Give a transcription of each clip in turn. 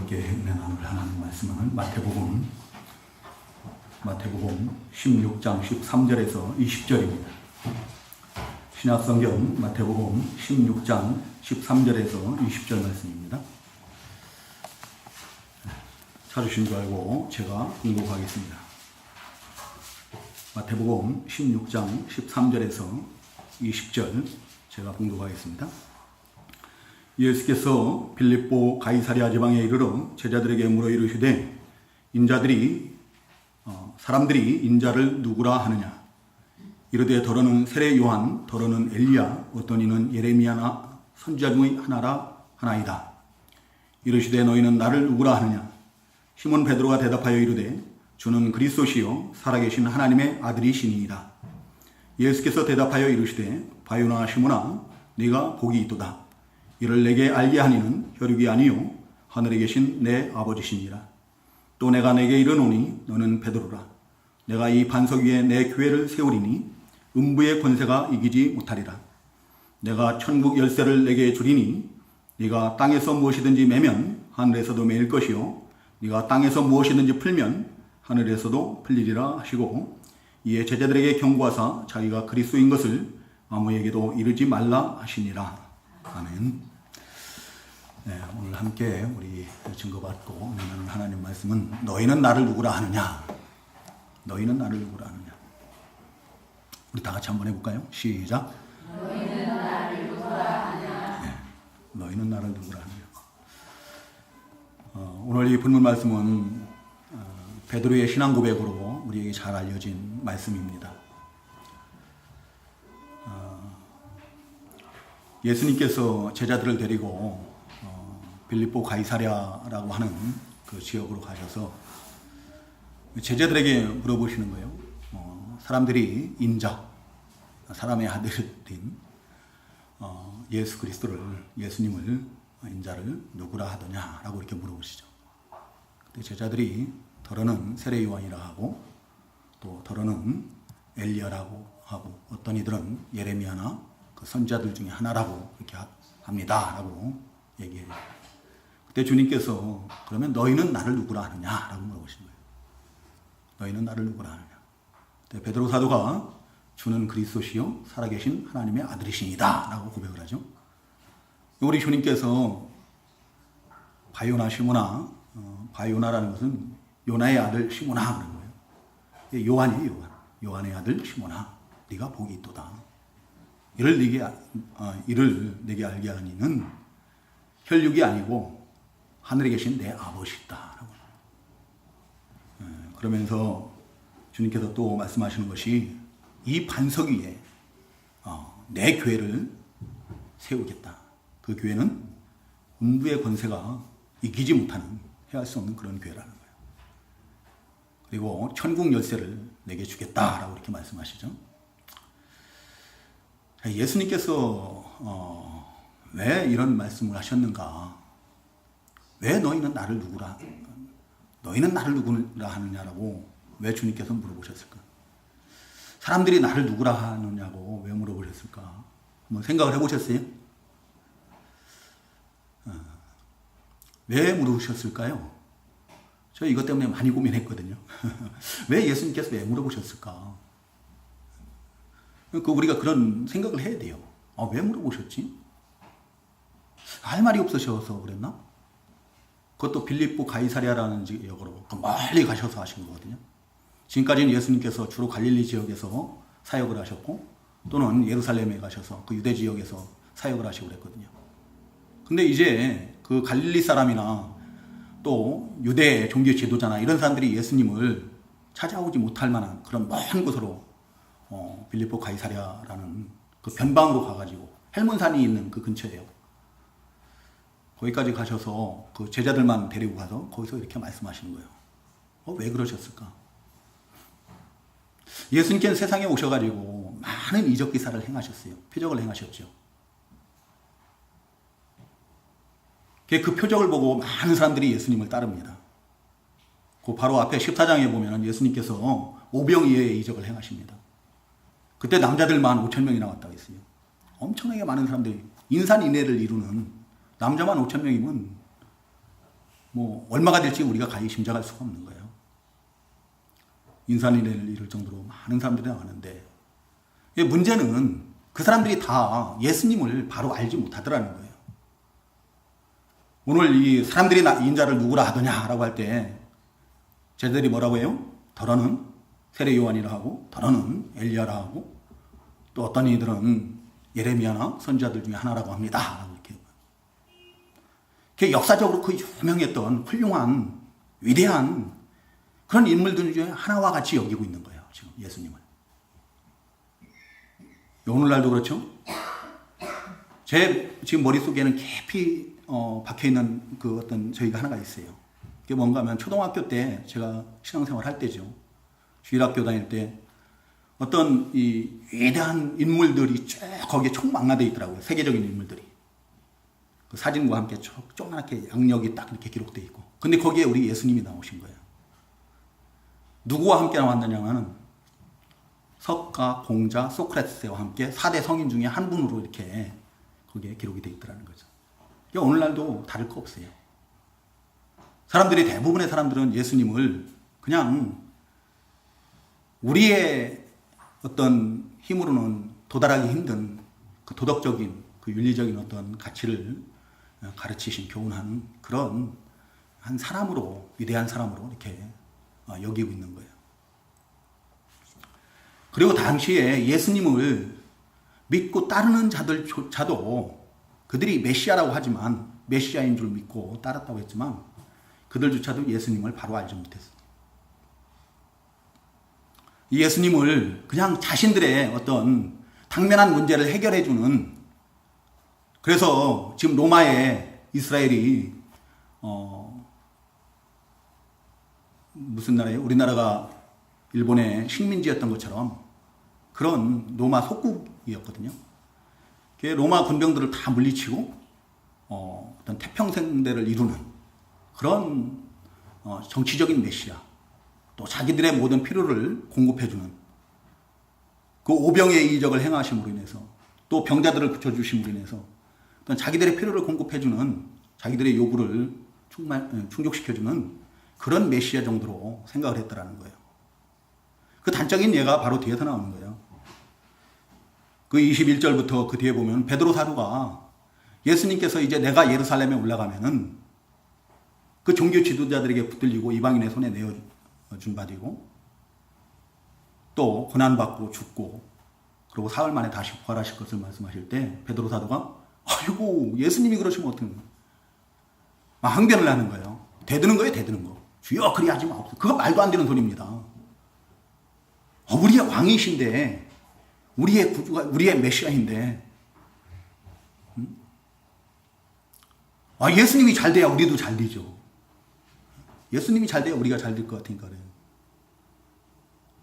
함께 은혜 나눌 하나님 말씀은 마태복음 16장 13절에서 20절입니다. 신약성경 마태복음 16장 13절에서 20절 말씀입니다. 찾으신 줄 알고 제가 공독하겠습니다. 마태복음 16장 13절에서 20절 제가 공독하겠습니다. 예수께서 빌립보 가이사랴 지방에 이르러 제자들에게 물어 이르시되 사람들이 인자를 누구라 하느냐? 이르되 더러는 세례 요한, 더러는 엘리야, 어떤 이는 예레미야나 선지자 중의 하나라 하나이다. 이르시되 너희는 나를 누구라 하느냐? 시몬 베드로가 대답하여 이르되 주는 그리스도시요 살아계신 하나님의 아들이시니이다. 예수께서 대답하여 이르시되 바요나 시몬아 네가 복이 있도다. 이를 내게 알게 하니는 혈육이 아니요 하늘에 계신 내 아버지시니라. 또 내가 내게 이르노니 너는 베드로라. 내가 이 반석 위에 내 교회를 세우리니 음부의 권세가 이기지 못하리라. 내가 천국 열쇠를 내게 주리니 네가 땅에서 무엇이든지 매면 하늘에서도 매일 것이요 네가 땅에서 무엇이든지 풀면 하늘에서도 풀리리라 하시고, 이에 제자들에게 경고하사 자기가 그리스도인 것을 아무에게도 이르지 말라 하시니라. 아멘. 네, 오늘 함께 우리 증거받고 나누는 하나님 말씀은 너희는 나를 누구라 하느냐? 너희는 나를 누구라 하느냐? 우리 다 같이 한번 해볼까요? 시작. 너희는 나를 누구라 하느냐? 네, 너희는 나를 누구라 하느냐? 오늘 이 본문 말씀은 베드로의 신앙 고백으로 우리에게 잘 알려진 말씀입니다. 예수님께서 제자들을 데리고 빌립보 가이사랴라고 하는 그 지역으로 가셔서 제자들에게 물어보시는 거예요. 사람들이 인자, 사람의 아들인 예수 그리스도를, 예수님을 인자를 누구라 하더냐라고 이렇게 물어보시죠. 그때 제자들이 더러는 세례 요한이라 하고, 또 더러는 엘리야라고 하고, 어떤 이들은 예레미야나 그 선지자들 중에 하나라고 이렇게 합니다라고 얘기해요. 그때 주님께서 그러면 너희는 나를 누구라 하느냐라고 물어보신 거예요. 너희는 나를 누구라 하느냐? 그때 베드로 사도가 주는 그리스도시요 살아계신 하나님의 아들이시니다라고 고백을 하죠. 우리 주님께서 바요나 시모나, 바요나라는 것은 요나의 아들 시모나 그런 거예요. 요한이에요. 요한의 아들 시모나, 네가 복이 있도다. 이를 내게 알게 하니는 혈육이 아니고 하늘에 계신 내 아버지다. 그러면서 주님께서 또 말씀하시는 것이 이 반석 위에 내 교회를 세우겠다. 그 교회는 음부의 권세가 이기지 못하는, 해할 수 없는 그런 교회라는 거예요. 그리고 천국 열쇠를 내게 주겠다라고 이렇게 말씀하시죠. 예수님께서 왜 이런 말씀을 하셨는가? 왜 너희는 나를 누구라 하느냐라고 왜 주님께서 물어보셨을까? 사람들이 나를 누구라 하느냐고 왜 물어보셨을까? 한번 생각을 해보셨어요? 왜 물어보셨을까요? 저 이것 때문에 많이 고민했거든요. 왜 예수님께서 왜 물어보셨을까? 우리가 그런 생각을 해야 돼요. 왜 물어보셨지? 할 말이 없으셔서 그랬나? 그것도 빌립보 가이사랴라는 지역으로 멀리 가셔서 하신 거거든요. 지금까지는 예수님께서 주로 갈릴리 지역에서 사역을 하셨고, 또는 예루살렘에 가셔서 그 유대 지역에서 사역을 하시고 그랬거든요. 근데 이제 그 갈릴리 사람이나 또 유대 종교 지도자나 이런 사람들이 예수님을 찾아오지 못할 만한 그런 먼 곳으로 빌립보 가이사랴라는 그 변방으로 가가지고 헬몬산이 있는 그 근처에요. 거기까지 가셔서 그 제자들만 데리고 가서 거기서 이렇게 말씀하시는 거예요. 왜 그러셨을까? 예수님께서 세상에 오셔가지고 많은 이적 기사를 행하셨어요. 표적을 행하셨죠. 그 표적을 보고 많은 사람들이 예수님을 따릅니다. 그 바로 앞에 14장에 보면 예수님께서 오병이어의 이적을 행하십니다. 그때 남자들만 5,000명이 나왔다고 했어요. 엄청나게 많은 사람들이 인산인해를 이루는 남자만 5,000명이면 얼마가 될지 우리가 가히 짐작할 수가 없는 거예요. 인산인해를 이룰 정도로 많은 사람들이 나왔는데, 문제는 그 사람들이 다 예수님을 바로 알지 못하더라는 거예요. 오늘 이 사람들이 인자를 누구라 하더냐라고 할 때 제자들이 뭐라고 해요? 더러는 세례 요한이라 하고, 더러는 엘리야라 하고, 또 어떤 이들은 예레미야나 선지자들 중에 하나라고 합니다. 이렇게 역사적으로 그 유명했던 훌륭한 위대한 그런 인물들 중에 하나와 같이 여기고 있는 거예요. 지금 예수님을. 오늘날도 그렇죠. 제 지금 머릿속에는 깊이 박혀있는 그 어떤 저희가 하나가 있어요. 그게 뭔가 하면 초등학교 때 제가 신앙생활 할 때죠. 주일학교 다닐 때 어떤 이 위대한 인물들이 쭉 거기에 총망라되어 있더라고요. 세계적인 인물들이. 그 사진과 함께 조그맣게 양력이 딱 이렇게 기록되어 있고. 근데 거기에 우리 예수님이 나오신 거예요. 누구와 함께 나왔느냐면 석가, 공자, 소크라테스와 함께 4대 성인 중에 한 분으로 이렇게 거기에 기록이 되어 있더라는 거죠. 오늘날도 다를 거 없어요. 사람들이 대부분의 사람들은 예수님을 그냥 우리의 어떤 힘으로는 도달하기 힘든 그 도덕적인 그 윤리적인 어떤 가치를 가르치신 교훈한 그런 한 사람으로, 위대한 사람으로 이렇게 여기고 있는 거예요. 그리고 당시에 예수님을 믿고 따르는 자들조차도 그들이 메시아라고 하지만, 메시아인 줄 믿고 따랐다고 했지만 그들조차도 예수님을 바로 알지 못했어요. 이 예수님을 그냥 자신들의 어떤 당면한 문제를 해결해주는, 그래서 지금 로마에 이스라엘이 무슨 나라예요? 우리나라가 일본의 식민지였던 것처럼 그런 로마 속국이었거든요. 로마 군병들을 다 물리치고 어떤 태평생대를 이루는 그런 정치적인 메시아, 또 자기들의 모든 필요를 공급해주는 그 오병의 이적을 행하심으로 인해서, 또 병자들을 붙여주심으로 인해서 어떤 자기들의 필요를 공급해주는, 자기들의 요구를 충족시켜주는 그런 메시아 정도로 생각을 했다라는 거예요. 그 단적인 예가 바로 뒤에서 나오는 거예요. 그 21절부터 그 뒤에 보면 베드로 사도가 예수님께서 이제 내가 예루살렘에 올라가면은 그 종교 지도자들에게 붙들리고 이방인의 손에 내어준 바되고, 또 고난받고 죽고 그리고 사흘 만에 다시 부활하실 것을 말씀하실 때 베드로 사도가 아이고 예수님이 그러시면 어떡해, 막 항변을 하는 거예요. 대드는 거예요. 대드는 거. 주여 그리하지 마옵소서. 그거 말도 안 되는 소리입니다. 우리의 왕이신데, 우리의 구주가, 우리의 메시아인데, 예수님이 잘 돼야 우리도 잘 되죠. 예수님이 잘 돼야 우리가 잘 될 것 같으니까 그래요.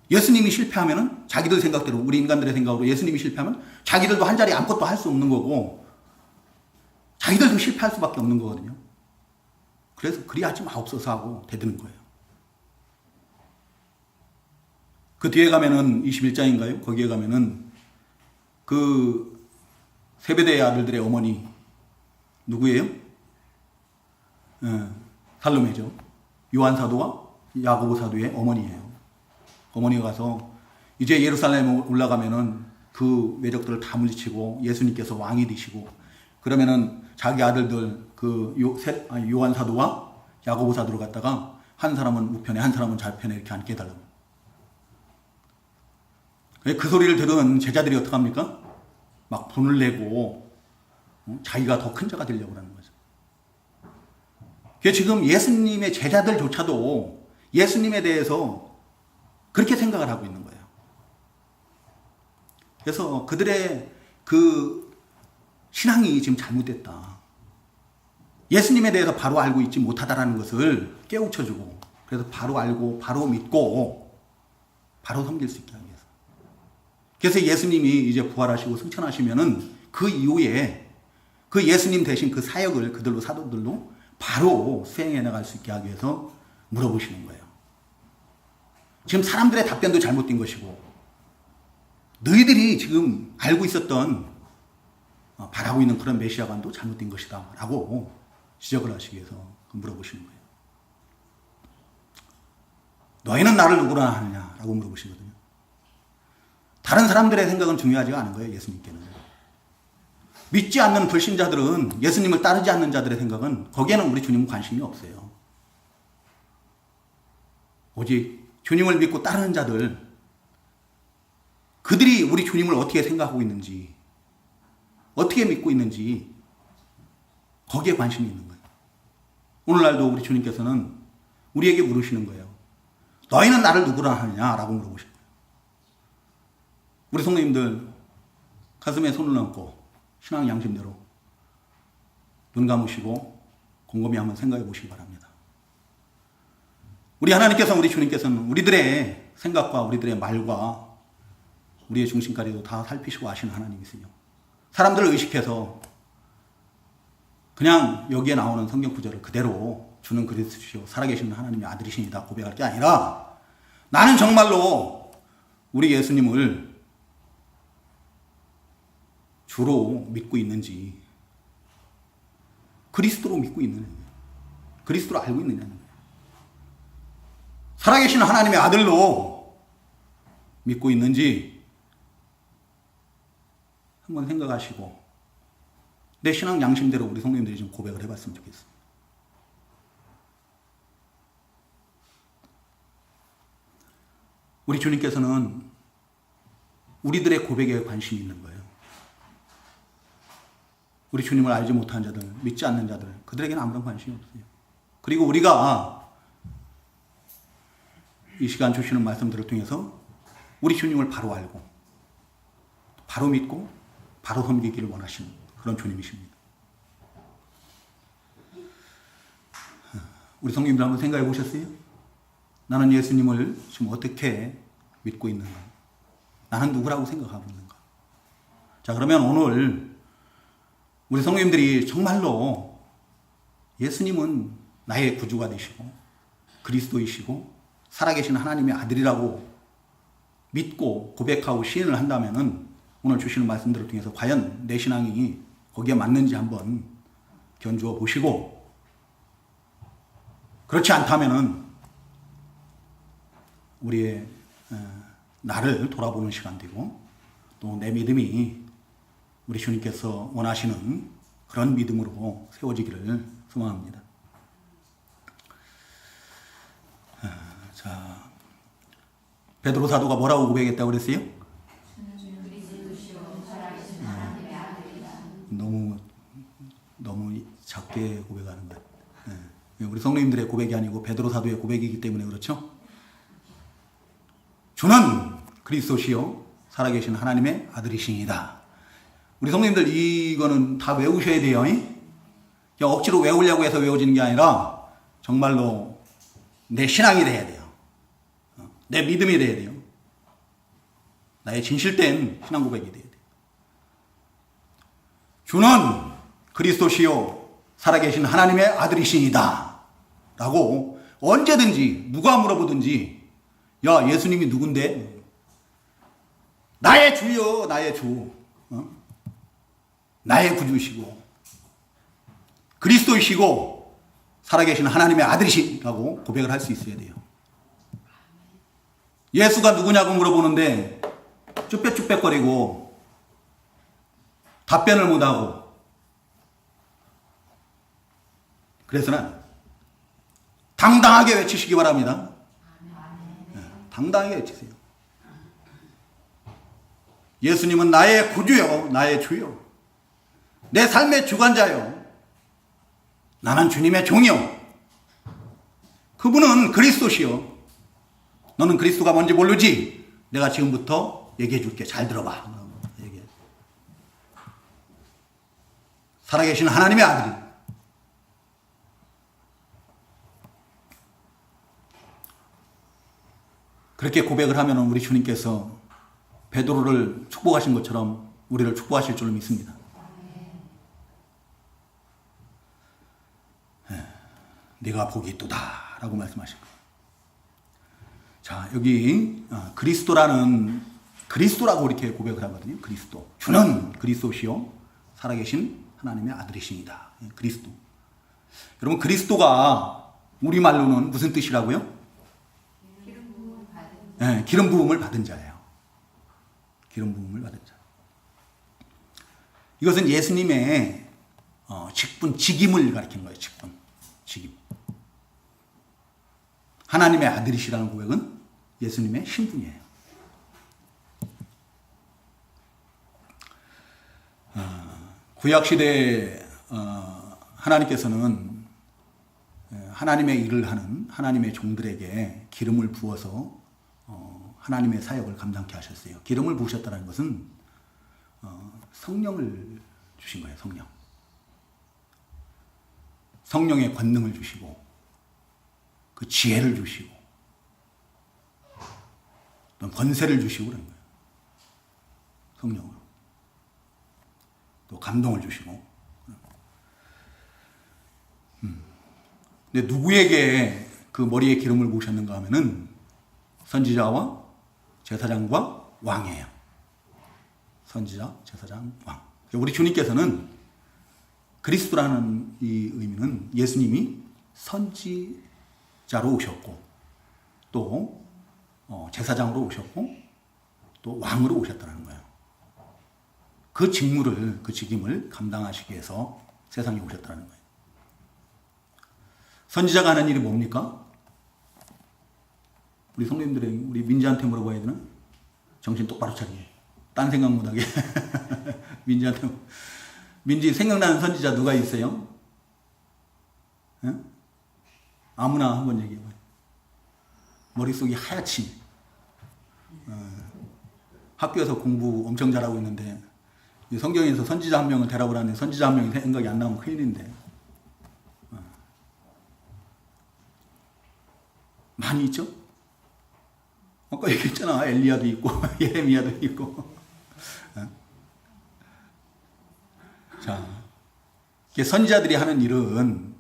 예수님이 실패하면은 자기들 생각대로, 우리 인간들의 생각으로 예수님이 실패하면 자기들도 한 자리에 아무것도 할 수 없는 거고, 자기들도 실패할 수밖에 없는 거거든요. 그래서 그리하지 마옵소서 하고 대드는 거예요. 그 뒤에 가면은 21장인가요? 거기에 가면은 그 세베대의 아들들의 어머니 누구예요? 살로메죠. 요한 사도와 야고보 사도의 어머니예요. 어머니가 가서 이제 예루살렘에 올라가면은 그 외적들을 다 물리치고 예수님께서 왕이 되시고, 그러면은 자기 아들들 그 요한 사도와 야고보 사도를 갖다가 한 사람은 우편에 한 사람은 좌편에 이렇게 앉게 해달라고. 그 소리를 들은 제자들이 어떡합니까? 막 분을 내고 자기가 더 큰 자가 되려고 하는 거죠. 지금 예수님의 제자들조차도 예수님에 대해서 그렇게 생각을 하고 있는 거예요. 그래서 그들의 그 신앙이 지금 잘못됐다. 예수님에 대해서 바로 알고 있지 못하다라는 것을 깨우쳐주고, 그래서 바로 알고 바로 믿고 바로 섬길 수 있게 하기 위해서. 그래서 예수님이 이제 부활하시고 승천하시면은 그 이후에 그 예수님 대신 그 사역을 그들로, 사도들로 바로 수행해 나갈 수 있게 하기 위해서 물어보시는 거예요. 지금 사람들의 답변도 잘못된 것이고, 너희들이 지금 알고 있었던 바라고 있는 그런 메시아관도 잘못된 것이다 라고 지적을 하시기 위해서 물어보시는 거예요. 너희는 나를 누구라 하느냐라고 물어보시거든요. 다른 사람들의 생각은 중요하지가 않은 거예요. 예수님께는. 믿지 않는 불신자들은, 예수님을 따르지 않는 자들의 생각은 거기에는 우리 주님은 관심이 없어요. 오직 주님을 믿고 따르는 자들, 그들이 우리 주님을 어떻게 생각하고 있는지, 어떻게 믿고 있는지 거기에 관심이 있는 거예요. 오늘날도 우리 주님께서는 우리에게 물으시는 거예요. 너희는 나를 누구라 하느냐라고 물어보시는 거예요. 우리 성도님들 가슴에 손을 얹고 신앙 양심대로 눈 감으시고 곰곰이 한번 생각해 보시기 바랍니다. 우리 하나님께서, 우리 주님께서는 우리들의 생각과 우리들의 말과 우리의 중심까지도 다 살피시고 아시는 하나님이세요. 사람들을 의식해서 그냥 여기에 나오는 성경 구절을 그대로 주는 그리스도시요 살아계신 하나님의 아들이십니다 고백할 게 아니라, 나는 정말로 우리 예수님을 주로 믿고 있는지, 그리스도로 믿고 있느냐, 그리스도로 알고 있느냐는 거예요. 살아계신 하나님의 아들로 믿고 있는지 한번 생각하시고 내 신앙 양심대로 우리 성도님들이 좀 고백을 해봤으면 좋겠습니다. 우리 주님께서는 우리들의 고백에 관심이 있는 거예요. 우리 주님을 알지 못한 자들, 믿지 않는 자들, 그들에게는 아무런 관심이 없어요. 그리고 우리가 이 시간 주시는 말씀들을 통해서 우리 주님을 바로 알고 바로 믿고 바로 섬기기를 원하시는 그런 주님이십니다. 우리 성님들 한번 생각해 보셨어요? 나는 예수님을 지금 어떻게 믿고 있는가? 나는 누구라고 생각하고 있는가? 자, 그러면 오늘 우리 성님들이 정말로 예수님은 나의 구주가 되시고 그리스도이시고 살아계신 하나님의 아들이라고 믿고 고백하고 시인을 한다면은 오늘 주시는 말씀들을 통해서 과연 내 신앙이 거기에 맞는지 한번 견주어 보시고, 그렇지 않다면은 우리의 나를 돌아보는 시간 되고, 또 내 믿음이 우리 주님께서 원하시는 그런 믿음으로 세워지기를 소망합니다. 자, 베드로 사도가 뭐라고 고백했다고 그랬어요? 너무 작게 고백하는 것. 우리 성도님들의 고백이 아니고 베드로 사도의 고백이기 때문에 그렇죠. 주는 그리스도시요 살아계신 하나님의 아들이시니다. 우리 성도님들 이거는 다 외우셔야 돼요. 그냥 억지로 외우려고 해서 외워지는 게 아니라 정말로 내 신앙이 돼야 돼요. 내 믿음이 돼야 돼요. 나의 진실된 신앙 고백이 돼야 돼요. 주는 그리스도시요 살아계신 하나님의 아들이시니다 라고 언제든지 누가 물어보든지, 야, 예수님이 누군데? 나의 주요, 나의 주, 나의 구주시고 그리스도이시고 살아계신 하나님의 아들이시라고 고백을 할 수 있어야 돼요. 예수가 누구냐고 물어보는데 쭈뼛쭈뼛거리고 답변을 못하고, 그래서는 당당하게 외치시기 바랍니다. 당당하게 외치세요. 예수님은 나의 구주요 나의 주요 내 삶의 주관자요, 나는 주님의 종이요, 그분은 그리스도시요, 너는 그리스도가 뭔지 모르지? 내가 지금부터 얘기해 줄게. 잘 들어봐. 얘기해. 살아계신 하나님의 아들이, 그렇게 고백을 하면 우리 주님께서 베드로를 축복하신 것처럼 우리를 축복하실 줄 믿습니다. 네가 복이 있도다 라고 말씀하신 거예요. 자, 여기 그리스도라고 이렇게 고백을 하거든요. 그리스도. 주는 그리스도시요 살아계신 하나님의 아들이십니다. 그리스도. 여러분, 그리스도가 우리말로는 무슨 뜻이라고요? 기름 부음을 받은 네, 기름 부음을 받은 자예요. 기름 부음을 받은 자. 이것은 예수님의 직분, 직임을 가리키는 거예요. 직임. 하나님의 아들이시라는 고백은 예수님의 신분이에요. 구약시대에 하나님께서는 하나님의 일을 하는 하나님의 종들에게 기름을 부어서 하나님의 사역을 감당케 하셨어요. 기름을 부으셨다는 것은 성령을 주신 거예요. 성령의 권능을 주시고 그 지혜를 주시고 또 권세를 주시고 그런 거예요. 성령으로. 또 감동을 주시고. 근데 누구에게 그 머리에 기름을 부으셨는가 하면은 선지자와 제사장과 왕이에요. 선지자, 제사장, 왕. 우리 주님께서는 그리스도라는 이 의미는 예수님이 선지자로 오셨고 또 제사장으로 오셨고 또 왕으로 오셨다는 거예요. 그 직무를, 그 직임을 감당하시기 위해서 세상에 오셨다는 거예요. 선지자가 하는 일이 뭡니까? 우리 성도님들에게, 우리 민지한테 물어봐야 되나? 정신 똑바로 차리게. 딴 생각 못하게. 민지한테. 민지 생각나는 선지자 누가 있어요? 응? 아무나 한번 얘기해봐요. 머릿속이 하얗지. 학교에서 공부 엄청 잘하고 있는데 성경에서 선지자 한 명을 대라보라는데 선지자 한 명이 생각이 안 나면 큰일인데. 많이 있죠? 아까 얘기했잖아. 엘리야도 있고 예레미야도 있고. 자, 선지자들이 하는 일은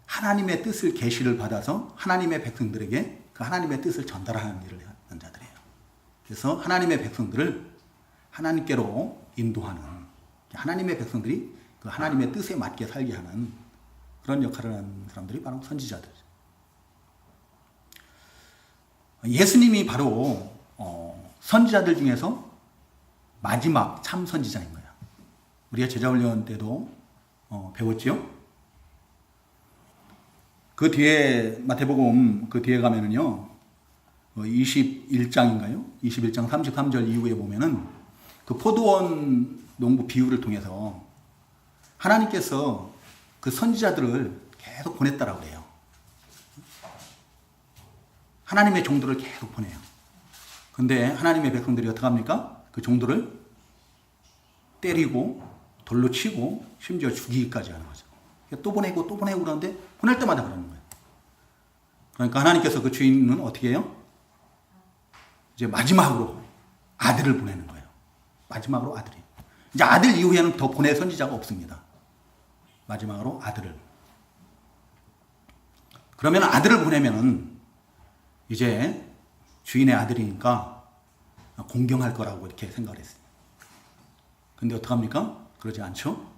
하나님의 뜻을 계시를 받아서 하나님의 백성들에게 그 하나님의 뜻을 전달하는 일을 하는 자들이에요. 그래서 하나님의 백성들을 하나님께로 인도하는, 하나님의 백성들이 그 하나님의 뜻에 맞게 살게 하는 그런 역할을 하는 사람들이 바로 선지자들이죠. 예수님이 바로 선지자들 중에서 마지막 참 선지자인 거예요. 우리가 제자훈련 때도 배웠죠. 그 뒤에 마태복음 그 뒤에 가면은요 21장인가요? 21장 33절 이후에 보면은 그 포도원 농부 비유를 통해서 하나님께서 그 선지자들을 계속 보냈다라고 그래요. 하나님의 종들을 계속 보내요. 근데 하나님의 백성들이 어떻게 합니까? 그 종들을 때리고 돌로 치고 심지어 죽이기까지 하는 거죠. 또 보내고 또 보내고 그러는데 보낼 때마다 그러는 거예요. 그러니까 하나님께서 그 주인은 어떻게 해요? 이제 마지막으로 아들을 보내는 거예요. 마지막으로 아들이. 이제 아들 이후에는 더 보낼 선지자가 없습니다. 마지막으로 아들을. 그러면 아들을 보내면은 이제 주인의 아들이니까 공경할 거라고 이렇게 생각을 했어요. 근데 어떡합니까? 그러지 않죠?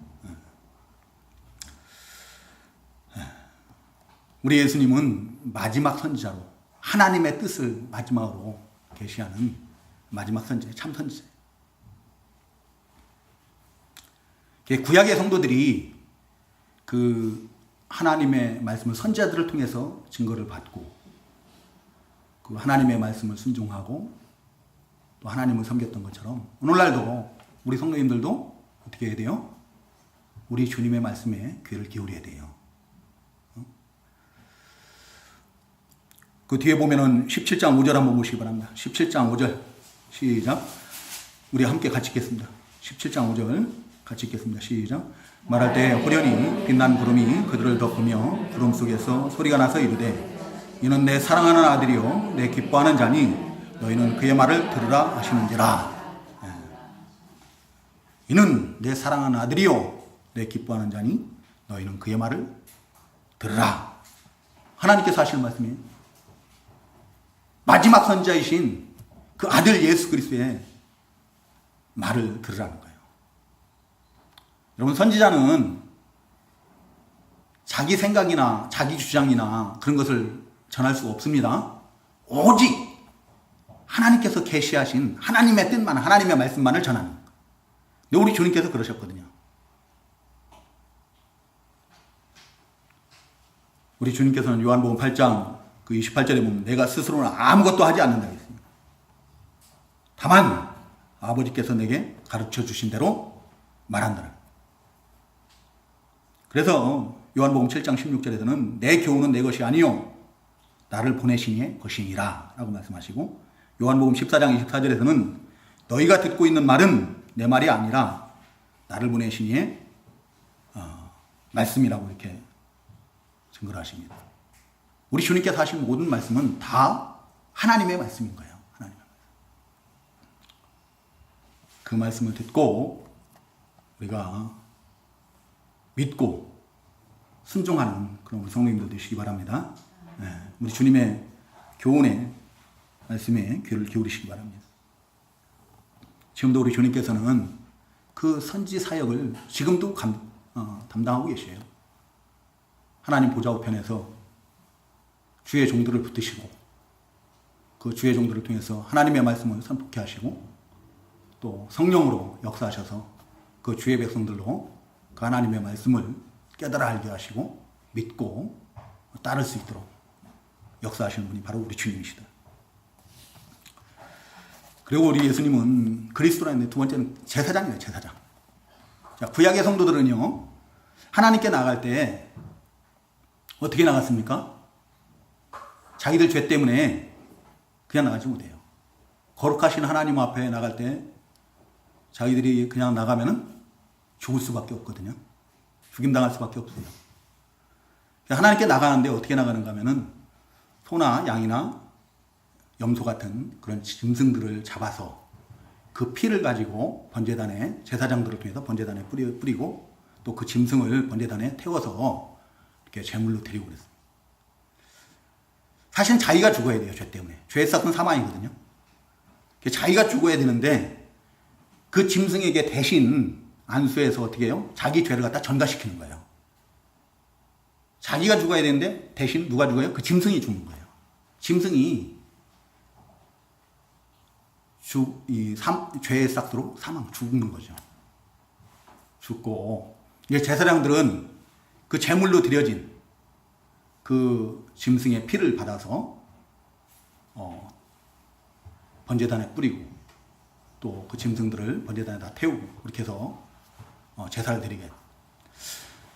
우리 예수님은 마지막 선지자로 하나님의 뜻을 마지막으로 계시하는 마지막 선지자, 참 선지자. 구약의 성도들이 그 하나님의 말씀을 선지자들을 통해서 증거를 받고 그 하나님의 말씀을 순종하고 또 하나님을 섬겼던 것처럼 오늘날도 우리 성도님들도 어떻게 해야 돼요? 우리 주님의 말씀에 귀를 기울여야 돼요. 그 뒤에 보면은 17장 5절 한번 보시기 바랍니다. 17장 5절 시작. 우리 함께 같이 읽겠습니다. 17장 5절 같이 읽겠습니다. 시작. 말할 때 호련히 빛난 구름이 그들을 덮으며 구름 속에서 소리가 나서 이르되 이는 내 사랑하는 아들이요 내 기뻐하는 자니 너희는 그의 말을 들으라 하시는지라. 이는 내 사랑하는 아들이요 내 기뻐하는 자니 너희는 그의 말을 들으라. 하나님께서 하시는 말씀이에요. 마지막 선지자이신 그 아들 예수 그리스도의 말을 들으라는 거예요. 여러분, 선지자는 자기 생각이나 자기 주장이나 그런 것을 전할 수가 없습니다. 오직 하나님께서 계시하신 하나님의 뜻만, 하나님의 말씀만을 전하는. 근데 우리 주님께서 그러셨거든요. 우리 주님께서는 요한복음 8장 그 28절에 보면 내가 스스로는 아무것도 하지 않는다 했습니다. 다만 아버지께서 내게 가르쳐 주신 대로 말한다. 그래서 요한복음 7장 16절에서는 내 교훈은 내 것이 아니요 나를 보내신 이의 것이니라 라고 말씀하시고, 요한복음 14장 24절에서는 너희가 듣고 있는 말은 내 말이 아니라 나를 보내신 이의 말씀이라고 이렇게 증거를 하십니다. 우리 주님께서 하신 모든 말씀은 다 하나님의 말씀인 거예요. 하나님의 말씀. 그 말씀을 듣고 우리가 믿고 순종하는 그런 우리 성도님들 되시기 바랍니다. 네, 우리 주님의 교훈의 말씀에 귀를 기울이시기 바랍니다. 지금도 우리 주님께서는 그 선지 사역을 지금도 담당하고 계셔요. 하나님 보좌 우편에서 주의 종들을 붙드시고 그 주의 종들을 통해서 하나님의 말씀을 선포케 하시고 또 성령으로 역사하셔서 그 주의 백성들로 그 하나님의 말씀을 깨달아 알게 하시고 믿고 따를 수 있도록 역사하시는 분이 바로 우리 주님이시다. 그리고 우리 예수님은 그리스도라는데 두 번째는 제사장이에요. 제사장. 자, 구약의 성도들은요 하나님께 나갈 때 어떻게 나갔습니까? 자기들 죄 때문에 그냥 나가지 못해요. 거룩하신 하나님 앞에 나갈 때 자기들이 그냥 나가면은 죽을 수밖에 없거든요. 죽임당할 수밖에 없어요. 하나님께 나가는데 어떻게 나가는가 하면은 소나 양이나 염소 같은 그런 짐승들을 잡아서 그 피를 가지고 번제단에 제사장들을 통해서 번제단에 뿌리고 또 그 짐승을 번제단에 태워서 이렇게 제물로 드리고 그랬어요. 사실은 자기가 죽어야 돼요. 죄 때문에. 죄의 삭은 사망이거든요. 자기가 죽어야 되는데 그 짐승에게 대신 안수해서 어떻게 해요? 자기 죄를 갖다 전가시키는 거예요. 자기가 죽어야 되는데 대신 누가 죽어요? 그 짐승이 죽는 거예요. 짐승이 죄의 삭으로 죽는 거죠. 죽고 이제 제사장들은 그 제물로 드려진 그 짐승의 피를 받아서 번제단에 뿌리고 또 그 짐승들을 번제단에다 태우고 그렇게 해서 제사를 드리게.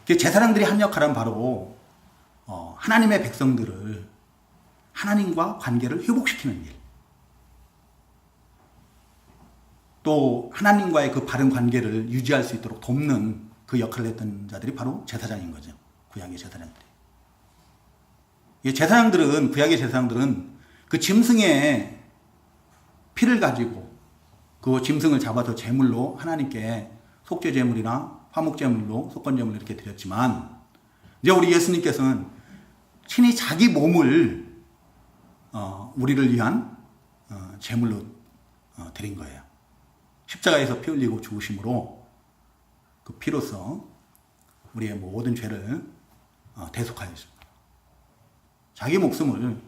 제사장들이 한 역할은 바로 하나님의 백성들을 하나님과 관계를 회복시키는 일, 또 하나님과의 그 바른 관계를 유지할 수 있도록 돕는 그 역할을 했던 자들이 바로 제사장인 거죠. 구약의 제사장들이. 제사장들은, 구약의 제사장들은 그 짐승의 피를 가지고 그 짐승을 잡아서 제물로 하나님께 속죄제물이나 화목제물로 속건제물로 이렇게 드렸지만, 이제 우리 예수님께서는 친히 자기 몸을 우리를 위한 제물로 드린 거예요. 십자가에서 피 흘리고 죽으심으로 그 피로서 우리의 모든 죄를 대속하였습니다. 자기 목숨을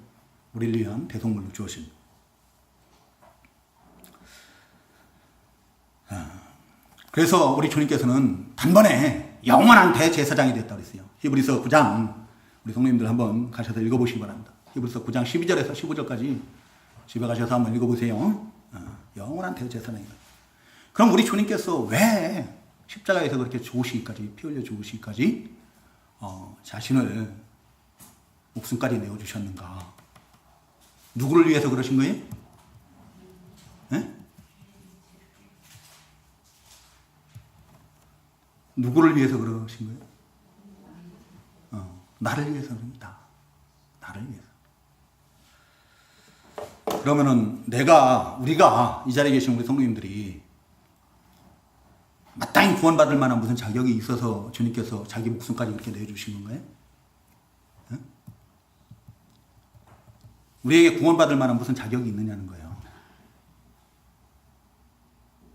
우리를 위한 대속물로 주었습니다. 그래서 우리 주님께서는 단번에 영원한 대제사장이 됐다고 했어요. 히브리서 9장 우리 성도님들 한번 가셔서 읽어보시기 바랍니다. 히브리서 9장 12절에서 15절까지 집에 가셔서 한번 읽어보세요. 영원한 대제사장이다. 그럼 우리 주님께서 왜 십자가에서 그렇게 죽으시기까지, 피 흘려 죽으시기까지 자신을 목숨까지 내어주셨는가? 누구를 위해서 그러신 거예요? 네? 누구를 위해서 그러신 거예요? 나를 위해서 그럽니다. 나를 위해서. 그러면은 우리가 이 자리에 계신 우리 성도님들이 마땅히 구원받을 만한 무슨 자격이 있어서 주님께서 자기 목숨까지 이렇게 내주신 건가요? 네? 우리에게 구원받을 만한 무슨 자격이 있느냐는 거예요.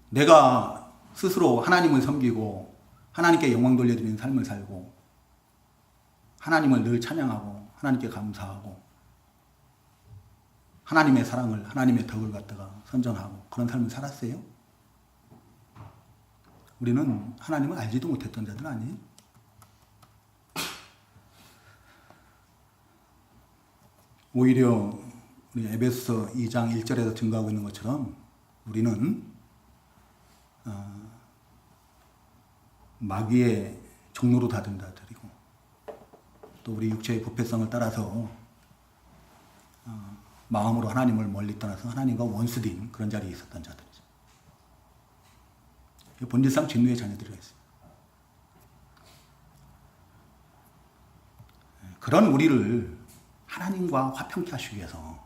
내가 스스로 하나님을 섬기고 하나님께 영광 돌려드리는 삶을 살고 하나님을 늘 찬양하고 하나님께 감사하고 하나님의 사랑을, 하나님의 덕을 갖다가 선전하고 그런 삶을 살았어요? 우리는 하나님을 알지도 못했던 자들 아니에요? 오히려 우리 에베소서 2장 1절에서 증거하고 있는 것처럼 우리는 마귀의 종로로 다된 자들이고 또 우리 육체의 부패성을 따라서 마음으로 하나님을 멀리 떠나서 하나님과 원수된 그런 자리에 있었던 자들이죠. 본질상 진노의 자녀들이라 했어요. 그런 우리를 하나님과 화평케 하시기 위해서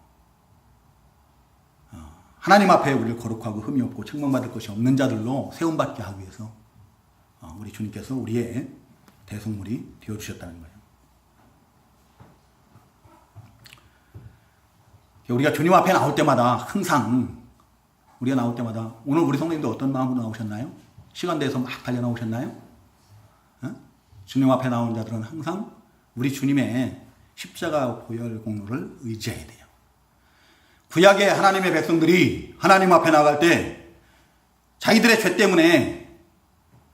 하나님 앞에 우리를 거룩하고 흠이 없고 책망받을 것이 없는 자들로 세움받게 하기 위해서 우리 주님께서 우리의 대속물이 되어주셨다는 거예요. 우리가 주님 앞에 나올 때마다 항상 우리가 나올 때마다 오늘 우리 성도님도 어떤 마음으로 나오셨나요? 시간 내서 막 달려 나오셨나요? 주님 앞에 나오는 자들은 항상 우리 주님의 십자가 보혈 공로를 의지해야 돼요. 구약의 하나님의 백성들이 하나님 앞에 나갈 때 자기들의 죄 때문에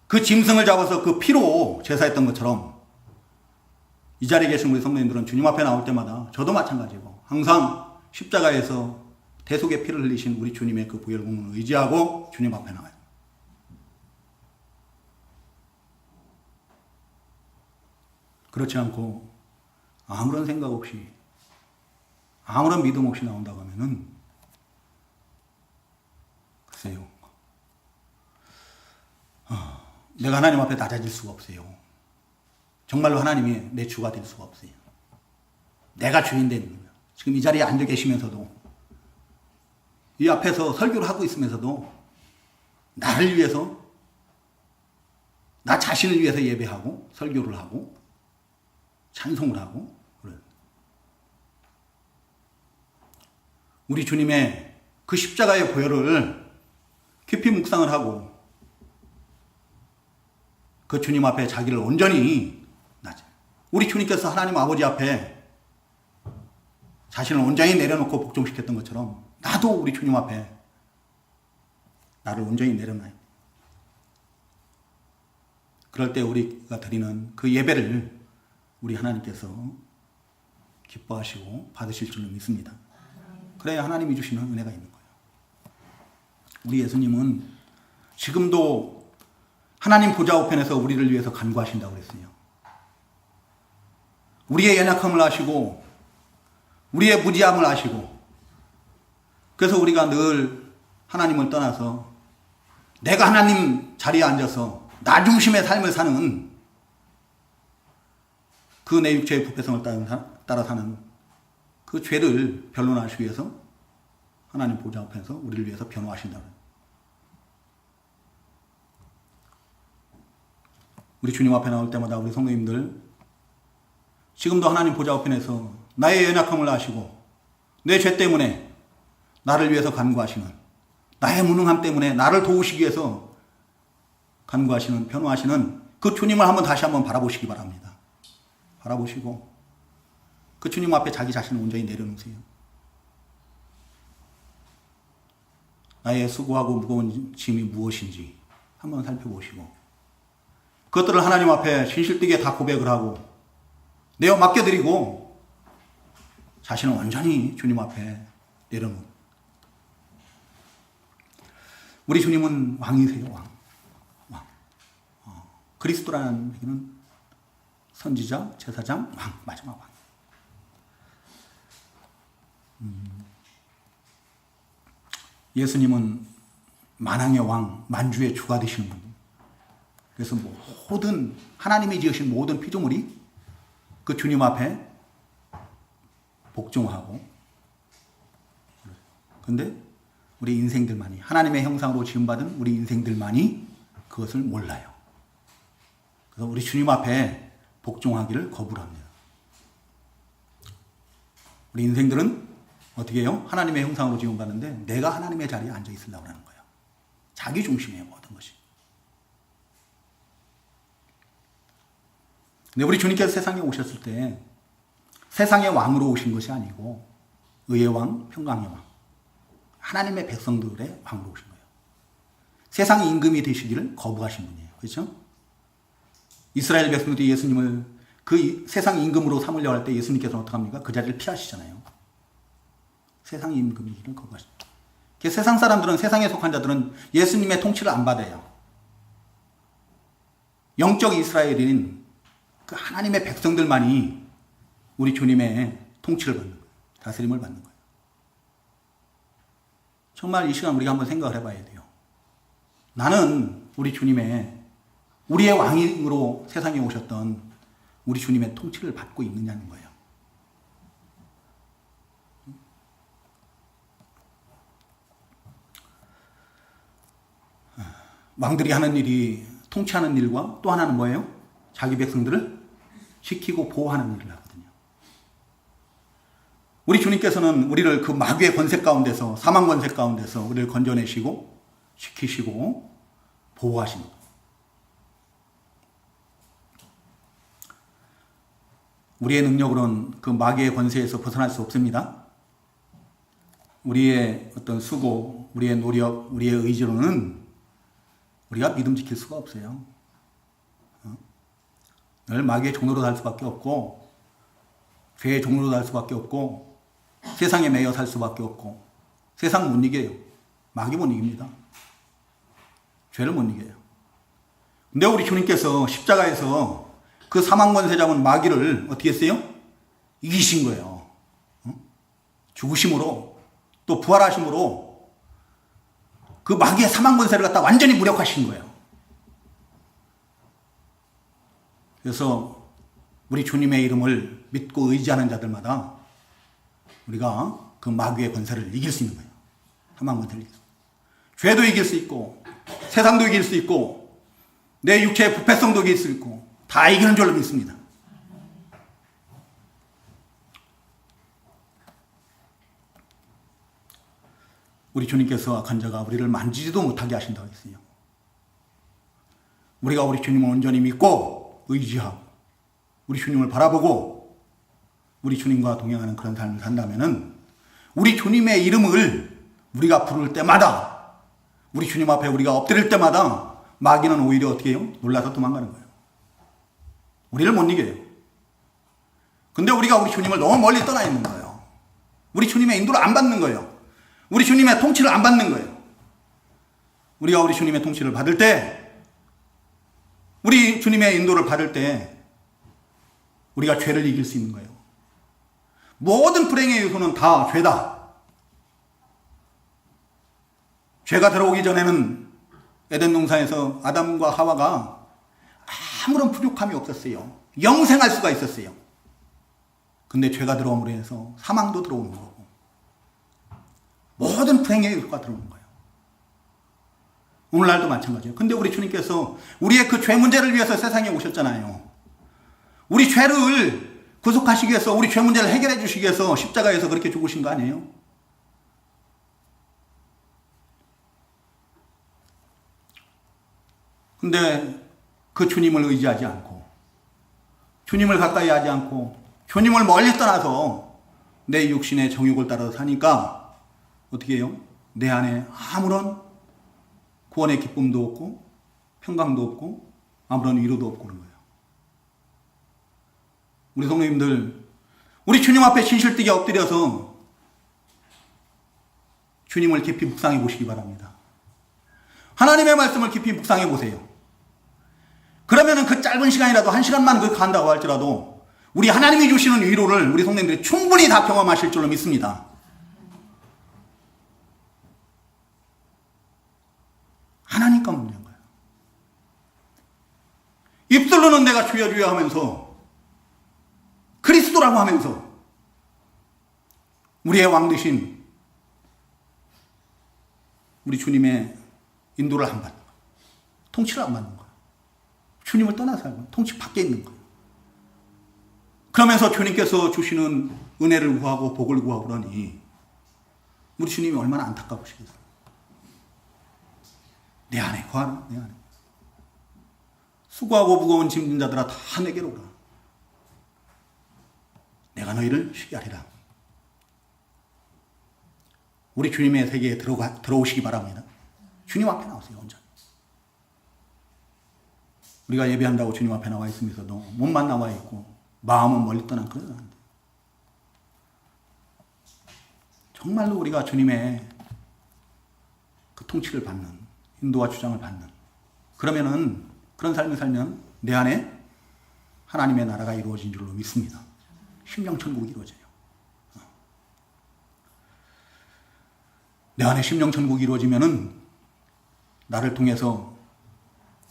그 짐승을 잡아서 그 피로 제사했던 것처럼 이 자리에 계신 우리 성도님들은 주님 앞에 나올 때마다 저도 마찬가지고 항상 십자가에서 대속의 피를 흘리신 우리 주님의 그 보혈 공로를 의지하고 주님 앞에 나와요. 그렇지 않고 아무런 생각 없이 아무런 믿음 없이 나온다고 하면은 글쎄요. 내가 하나님 앞에 낮아질 수가 없어요. 정말로 하나님이 내 주가 될 수가 없어요. 내가 주인 되는 거예요. 지금 이 자리에 앉아 계시면서도 이 앞에서 설교를 하고 있으면서도 나를 위해서 나 자신을 위해서 예배하고 설교를 하고 찬송을 하고 그래요. 우리 주님의 그 십자가의 보혈을 깊이 묵상을 하고 그 주님 앞에 자기를 온전히 우리 주님께서 하나님 아버지 앞에 자신을 온전히 내려놓고 복종시켰던 것처럼 나도 우리 주님 앞에 나를 온전히 내려놔요. 그럴 때 우리가 드리는 그 예배를 우리 하나님께서 기뻐하시고 받으실 줄로 믿습니다. 그래야 하나님이 주시는 은혜가 있는 거예요. 우리 예수님은 지금도 하나님 보좌 우편에서 우리를 위해서 간구하신다고 그랬어요. 우리의 연약함을 아시고 우리의 무지함을 아시고 그래서 우리가 늘 하나님을 떠나서 내가 하나님 자리에 앉아서 나 중심의 삶을 사는 그 내 육체의 부패성을 따라 사는 그 죄를 변론하시기 위해서 하나님 보좌 앞에서 우리를 위해서 변호하신다고요. 우리 주님 앞에 나올 때마다 우리 성도님들 지금도 하나님 보좌 우편에서 나의 연약함을 아시고 내 죄 때문에 나를 위해서 간구하시는 나의 무능함 때문에 나를 도우시기 위해서 간구하시는 변호하시는 그 주님을 다시 한번 바라보시기 바랍니다. 바라보시고 그 주님 앞에 자기 자신을 온전히 내려놓으세요. 나의 수고하고 무거운 짐이 무엇인지 한번 살펴보시고 그것들을 하나님 앞에 신실되게 다 고백을 하고 내어 맡겨드리고 자신을 완전히 주님 앞에 내려놓은 우리 주님은 왕이세요. 왕. 그리스도라는 얘기는 선지자, 제사장, 왕, 마지막 왕. 예수님은 만왕의 왕, 만주의 주가 되시는 분. 그래서 모든 하나님이 지으신 모든 피조물이 그 주님 앞에 복종하고 근데 우리 인생들만이 하나님의 형상으로 지음받은 우리 인생들만이 그것을 몰라요. 그래서 우리 주님 앞에 복종하기를 거부를 합니다. 우리 인생들은 어떻게 해요? 하나님의 형상으로 지음받는데 내가 하나님의 자리에 앉아 있으려고 하는 거예요. 자기 중심이에요. 모든 것이. 근데 우리 주님께서 세상에 오셨을 때 세상의 왕으로 오신 것이 아니고 의의 왕, 평강의 왕, 하나님의 백성들의 왕으로 오신 거예요. 세상의 임금이 되시기를 거부하신 분이에요. 그렇죠? 이스라엘 백성들이 예수님을 그 세상 임금으로 삼으려고 할 때 예수님께서는 어떻게 합니까? 그 자리를 피하시잖아요. 세상 임금이기를 거부하십니다. 세상 사람들은, 세상에 속한 자들은 예수님의 통치를 안 받아요. 영적 이스라엘인 그 하나님의 백성들만이 우리 주님의 통치를 받는 거예요. 다스림을 받는 거예요. 정말 이 시간 우리가 한번 생각을 해봐야 돼요. 나는 우리 주님의, 우리의 왕으로 세상에 오셨던 우리 주님의 통치를 받고 있느냐는 거예요. 왕들이 하는 일이, 통치하는 일과 또 하나는 뭐예요? 자기 백성들을 지키고 보호하는 일을 하거든요. 우리 주님께서는 우리를 그 마귀의 권세 가운데서, 사망 권세 가운데서 우리를 건져내시고 지키시고 보호하십니다. 우리의 능력으로는 그 마귀의 권세에서 벗어날 수 없습니다. 우리의 어떤 수고, 우리의 노력, 우리의 의지로는 우리가 믿음 지킬 수가 없어요. 늘 마귀의 종로로 살 수밖에 없고, 죄의 종로로 살 수밖에 없고, 세상에 매여 살 수밖에 없고, 세상 못 이겨요. 마귀 못 이깁니다. 죄를 못 이겨요. 근데 우리 주님께서 십자가에서 그 사망권세 잡은 마귀를 어떻게 했어요? 이기신 거예요. 죽으심으로, 또 부활하심으로 그 마귀의 사망권세를 갖다 완전히 무력화하신 거예요. 그래서 우리 주님의 이름을 믿고 의지하는 자들마다 우리가 그 마귀의 권세를 이길 수 있는 거예요. 사망권세를 이길 수 있고, 죄도 이길 수 있고, 세상도 이길 수 있고, 내 육체의 부패성도 이길 수 있고, 다 이기는 줄로 믿습니다. 우리 주님께서 악한 자가 우리를 만지지도 못하게 하신다고 했어요. 우리가 우리 주님을 온전히 믿고 의지하고 우리 주님을 바라보고 우리 주님과 동행하는 그런 삶을 산다면은 우리 주님의 이름을 우리가 부를 때마다, 우리 주님 앞에 우리가 엎드릴 때마다 마귀는 오히려 어떻게 해요? 놀라서 도망가는 거예요. 우리를 못 이겨요. 근데 우리가 우리 주님을 너무 멀리 떠나 있는 거예요. 우리 주님의 인도를 안 받는 거예요. 우리 주님의 통치를 안 받는 거예요. 우리가 우리 주님의 통치를 받을 때, 우리 주님의 인도를 받을 때 우리가 죄를 이길 수 있는 거예요. 모든 불행의 요소는 다 죄다. 죄가 들어오기 전에는 에덴 동산에서 아담과 하와가 아무런 부족함이 없었어요. 영생할 수가 있었어요. 근데 죄가 들어옴으로 해서 사망도 들어오는 거고 모든 불행의 요소가 들어오는 거예요. 오늘날도 마찬가지예요. 근데 우리 주님께서 우리의 그 죄 문제를 위해서 세상에 오셨잖아요. 우리 죄를 구속하시기 위해서, 우리 죄 문제를 해결해 주시기 위해서 십자가에서 그렇게 죽으신 거 아니에요? 근데 그 주님을 의지하지 않고, 주님을 가까이 하지 않고, 주님을 멀리 떠나서 내 육신의 정욕을 따라서 사니까 어떻게 해요? 내 안에 아무런 구원의 기쁨도 없고 평강도 없고 아무런 위로도 없고 그런 거예요. 우리 성도님들, 우리 주님 앞에 진실되게 엎드려서 주님을 깊이 묵상해 보시기 바랍니다. 하나님의 말씀을 깊이 묵상해 보세요. 그러면은 그 짧은 시간이라도 1시간만 그 간다고 할지라도 우리 하나님이 주시는 위로를 우리 성도님들이 충분히 다 경험하실 줄로 믿습니다. 하나님과 묻는 거예요. 입술로는 내가 주여 주여 하면서 그리스도라고 하면서 우리의 왕 되신 우리 주님의 인도를 안 받는 거예요. 통치를 안 받는 거예요. 주님을 떠나서 살고 통치 밖에 있는 거예요. 그러면서 주님께서 주시는 은혜를 구하고 복을 구하고 그러니 우리 주님이 얼마나 안타까우시겠어요. 내 안에 구하라, 내 안에. 수고하고 무거운 짐진 자들아 다 내게로 오라. 내가 너희를 쉬게 하리라. 우리 주님의 세계에 들어오시기 바랍니다. 주님 앞에 나오세요. 온전히. 우리가 예배한다고 주님 앞에 나와 있으면서도 몸만 나와 있고 마음은 멀리 떠난 그런 안 돼요. 정말로 우리가 주님의 그 통치를 받는, 인도와 주장을 받는, 그러면은 그런 삶을 살면 내 안에 하나님의 나라가 이루어진 줄로 믿습니다. 심령천국이 이루어져요. 내 안에 심령천국이 이루어지면은 나를 통해서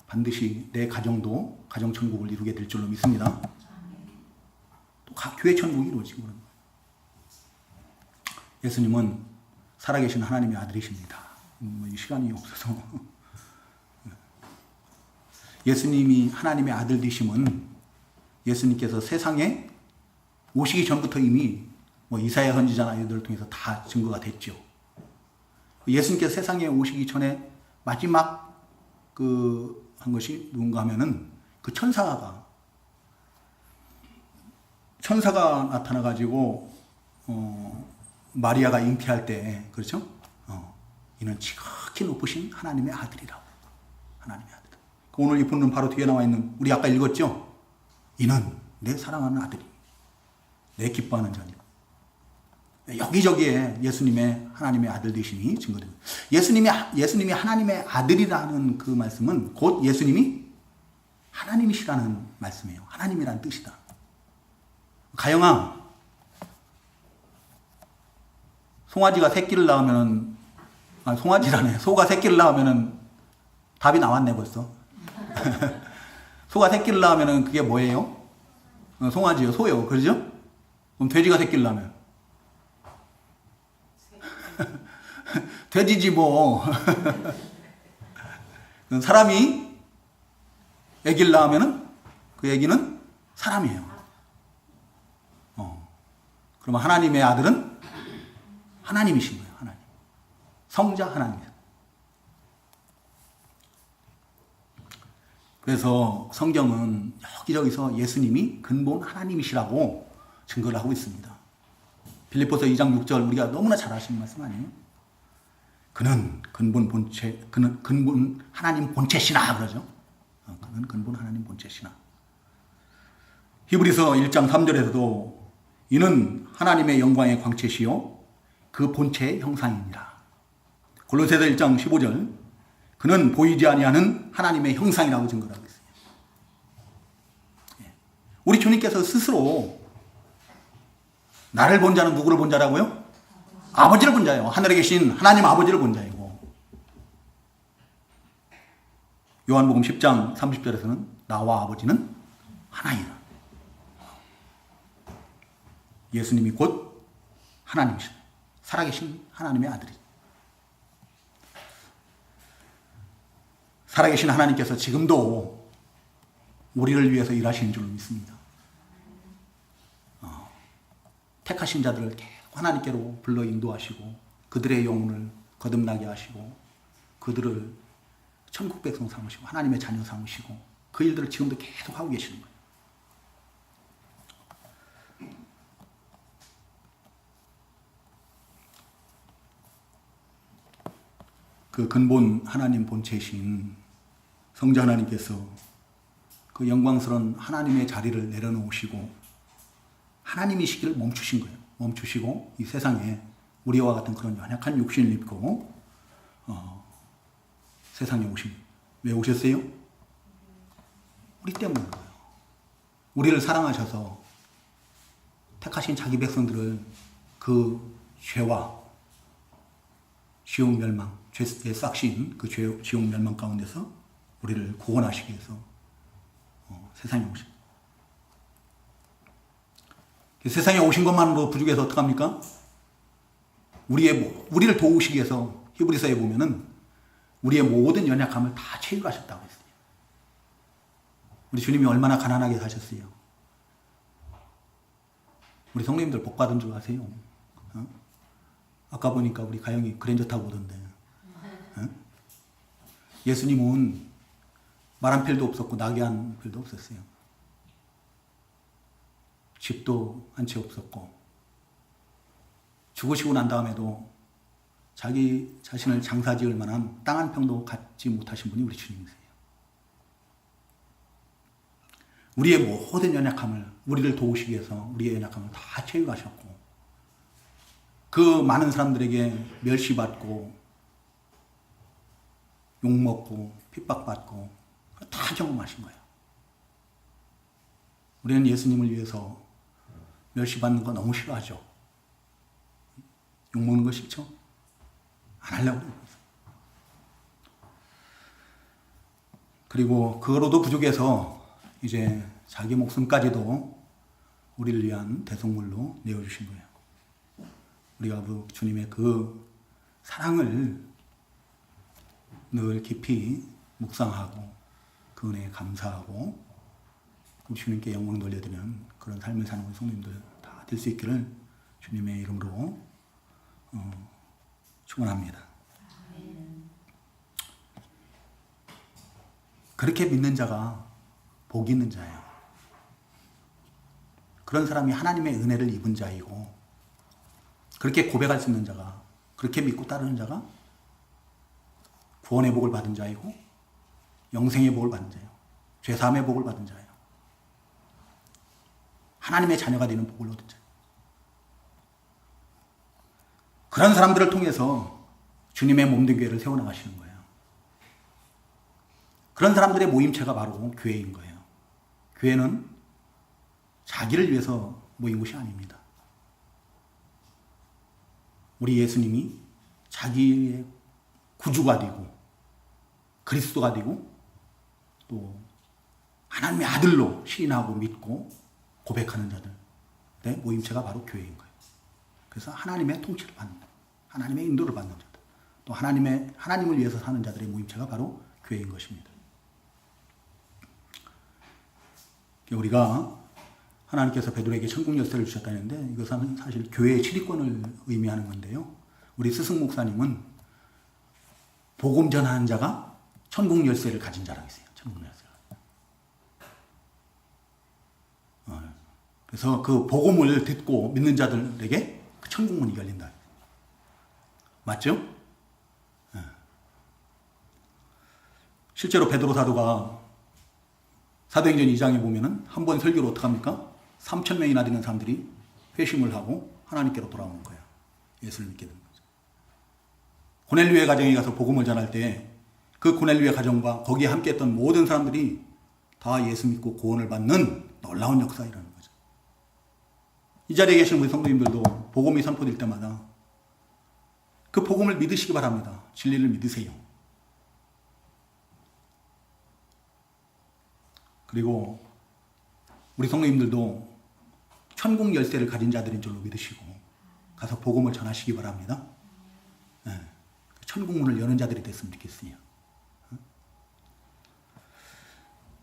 반드시 내 가정도 가정천국을 이루게 될 줄로 믿습니다. 또 교회천국이 이루어지고 그런 거예요. 예수님은 살아계신 하나님의 아들이십니다. 시간이 없어서 예수님이 하나님의 아들 되심은 예수님께서 세상에 오시기 전부터 이미 이사야 선지자나 이들을 통해서 다 증거가 됐죠. 예수님께서 세상에 오시기 전에 마지막 한 것이 누군가 하면은 그 천사가 나타나가지고 마리아가 잉태할 때, 그렇죠? 이는 지극히 높으신 하나님의 아들이라고. 하나님의 아들. 오늘 이 본문 바로 뒤에 나와 있는, 우리 아까 읽었죠? 이는 내 사랑하는 아들이, 내 기뻐하는 자니. 여기저기에 예수님의 하나님의 아들 되심이 증거됩니다. 예수님이 하나님의 아들이라는 그 말씀은 곧 예수님이 하나님이시라는 말씀이에요. 하나님이라는 뜻이다. 가영아, 송아지가 새끼를 낳으면은, 송아지라네. 소가 새끼를 낳으면은 답이 나왔네 벌써. 소가 새끼를 낳으면은 그게 뭐예요? 송아지요, 소요, 그러죠? 그럼 돼지가 새끼를 낳으면 돼지지 뭐. 사람이 아기를 낳으면은 그 아기는 사람이에요. 그러면 하나님의 아들은 하나님이신 거예요. 하나님. 성자 하나님이에요. 그래서 성경은 여기저기서 예수님이 근본 하나님이시라고 증거를 하고 있습니다. 빌립보서 2장 6절 우리가 너무나 잘 아시는 말씀 아니에요? 그는 근본 하나님 본체시나 그러죠. 그는 근본 하나님 본체시나. 히브리서 1장 3절에서도 이는 하나님의 영광의 광채시요 그 본체의 형상입니다. 골로새서 1장 15절 그는 보이지 아니하는 하나님의 형상이라고 증거를 하고 있어요. 우리 주님께서 스스로 나를 본 자는 누구를 본 자라고요? 아버지를 본 자예요. 하늘에 계신 하나님 아버지를 본 자이고. 요한복음 10장 30절에서는 나와 아버지는 하나이다. 예수님이 곧 하나님이시다. 살아계신 하나님의 아들이. 살아계신 하나님께서 지금도 우리를 위해서 일하시는 줄 믿습니다. 택하신 자들을 계속 하나님께로 불러 인도하시고 그들의 영혼을 거듭나게 하시고 그들을 천국 백성 삼으시고 하나님의 자녀 삼으시고 그 일들을 지금도 계속 하고 계시는 거예요. 그 근본 하나님 본체이신 성자 하나님께서 그 영광스러운 하나님의 자리를 내려놓으시고 하나님이시기를 멈추신 거예요. 멈추시고 이 세상에 우리와 같은 그런 연약한 육신을 입고 세상에 오신. 왜 오셨어요? 우리 때문인 거예요. 우리를 사랑하셔서 택하신 자기 백성들을 그 죄와 지옥 멸망, 죄에 싹신 그 지옥 멸망 가운데서 우리를 구원하시기 위해서 세상에 오신. 세상에 오신 것만으로 부족해서 어떡합니까? 우리를 도우시기 위해서 히브리서에 보면은 우리의 모든 연약함을 다 채우하셨다고 했어요. 우리 주님이 얼마나 가난하게 사셨어요. 우리 성도님들 복 받은 줄 아세요? 아까 보니까 우리 가영이 그랜저 타고 오던데. 예수님은 말 한 필도 없었고 낙이 한 필도 없었어요. 집도 한 채 없었고 죽으시고 난 다음에도 자기 자신을 장사 지을 만한 땅 한 평도 갖지 못하신 분이 우리 주님이세요. 우리의 모든 연약함을, 우리를 도우시기 위해서 우리의 연약함을 다 채워가셨고, 그 많은 사람들에게 멸시받고 욕먹고 핍박받고 다 경험하신 거예요. 우리는 예수님을 위해서 멸시받는 거 너무 싫어하죠. 욕먹는 거 싫죠? 안 하려고 그래요. 그리고 그거로도 부족해서 이제 자기 목숨까지도 우리를 위한 대속물로 내어주신 거예요. 우리가 그 주님의 그 사랑을 늘 깊이 묵상하고 그 은혜에 감사하고 우리 주님께 영광 돌려드리는 그런 삶을 사는 우리 성도님들 다 될 수 있기를 주님의 이름으로 축원합니다. 그렇게 믿는 자가 복이 있는 자예요. 그런 사람이 하나님의 은혜를 입은 자이고, 그렇게 고백할 수 있는 자가, 그렇게 믿고 따르는 자가 구원의 복을 받은 자이고 영생의 복을 받은 자예요. 죄사함의 복을 받은 자예요. 하나님의 자녀가 되는 복을 얻은 자예요. 그런 사람들을 통해서 주님의 몸된 교회를 세워나가시는 거예요. 그런 사람들의 모임체가 바로 교회인 거예요. 교회는 자기를 위해서 모인 것이 아닙니다. 우리 예수님이 자기의 구주가 되고 그리스도가 되고 또 하나님의 아들로 시인하고 믿고 고백하는 자들의 모임체가 바로 교회인 거예요. 그래서 하나님의 통치를 받는, 하나님의 인도를 받는 자들, 또 하나님을 위해서 사는 자들의 모임체가 바로 교회인 것입니다. 우리가 하나님께서 베드로에게 천국 열쇠를 주셨다는데 이것은 사실 교회의 출입권을 의미하는 건데요. 우리 스승 목사님은 복음 전하는 자가 천국 열쇠를 가진 자라고 했어요. 천국 열쇠. 그래서 그 복음을 듣고 믿는 자들에게 그 천국 문이 열린다. 맞죠? 실제로 베드로 사도가 사도행전 2장에 보면은 한 번 설교로 어떻게 합니까? 3,000명이나 되는 사람들이 회심을 하고 하나님께로 돌아오는 거예요. 예수를 믿게 되는 거죠. 고넬료의 가정에 가서 복음을 전할 때 그 고넬료의 가정과 거기에 함께했던 모든 사람들이 다 예수 믿고 구원을 받는 놀라운 역사라는 거죠. 이 자리에 계신 우리 성도님들도 복음이 선포될 때마다 그 복음을 믿으시기 바랍니다. 진리를 믿으세요. 그리고 우리 성도님들도 천국 열쇠를 가진 자들인 줄로 믿으시고 가서 복음을 전하시기 바랍니다. 네. 천국 문을 여는 자들이 됐으면 좋겠어요.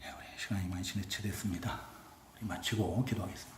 네, 우리 시간이 많이 지체됐습니다. 우리 마치고 기도하겠습니다.